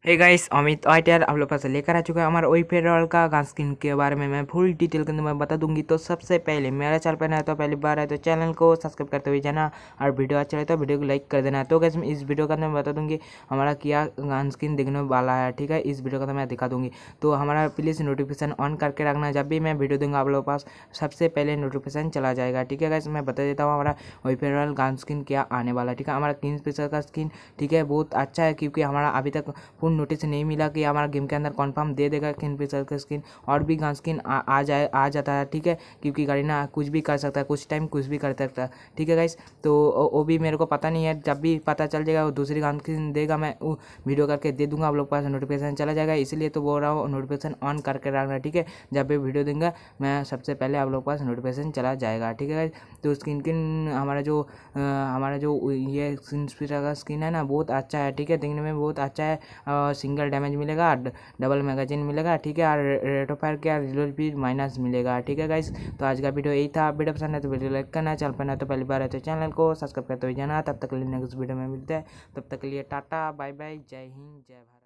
Hey guys, Amit ITR आप लोग पास लेकर आ चुका है हमारा वही फेडरल का गन स्किन के बारे में मैं फुल डिटेल के अंदर मैं बता दूंगी। तो सबसे पहले मेरा चैनल पर है तो पहली बार है तो चैनल को सब्सक्राइब करते हुए जाना और वीडियो अच्छा लगे तो वीडियो को लाइक कर देना। तो गाइस मैं इस वीडियो के अंदर मैं बता दूंगी हमारा क्या गन स्किन देखने वाला है, ठीक है। इस वीडियो का अंदर मैं दिखा दूंगी, तो हमारा प्लीज़ नोटिफिकेशन ऑन करके रखना। जब भी मैं वीडियो दूंगा आप लोगों के पास सबसे पहले नोटिफिकेशन चला जाएगा, ठीक है गाइस। मैं बता देता हूँ हमारा वही फेडरल गन स्किन क्या आने वाला है, ठीक है। हमारा किंग स्पेशल का स्किन, ठीक है, बहुत अच्छा है क्योंकि हमारा अभी तक पूर्ण नोटिस नहीं मिला कि हमारा गेम के अंदर कन्फर्म दे देगा किंग फिशर का स्किन और भी गन स्किन आ जाता है, ठीक है। क्योंकि गारीना कुछ भी कर सकता है, कुछ टाइम कुछ भी कर सकता है, ठीक है गाइस। तो वो भी मेरे को पता नहीं है, जब भी पता चल जाएगा वो दूसरी गन स्किन देगा मैं वो वीडियो करके दे दूंगा, आप लोग के पास नोटिफिकेशन चला जाएगा। इसलिए तो बोल रहा हूँ नोटिफिकेशन ऑन करके रखना, ठीक है। जब भी वीडियो दूंगा मैं सबसे पहले आप लोग के पास नोटिफिकेशन चला जाएगा, ठीक है गाइस। तो स्किन किन हमारा जो ये स्पिनर का स्किन है ना बहुत अच्छा है, ठीक है। देखने में बहुत अच्छा है, सिंगल डैमेज मिलेगा, डबल मैगजीन मिलेगा, ठीक है। और रेट ऑफ फायर क्या रिलोड भी माइनस मिलेगा, ठीक है गाइस। तो आज का वीडियो यही था। वीडियो पसंद है तो वीडियो लाइक करना, चैनल पर ना तो पहली बार है तो चैनल को सब्सक्राइब करते हुए जाना। तब तक के लिए नेक्स्ट वीडियो में मिलते हैं, तब तक के लिए टाटा बाय बाय, जय हिंद जय भारत।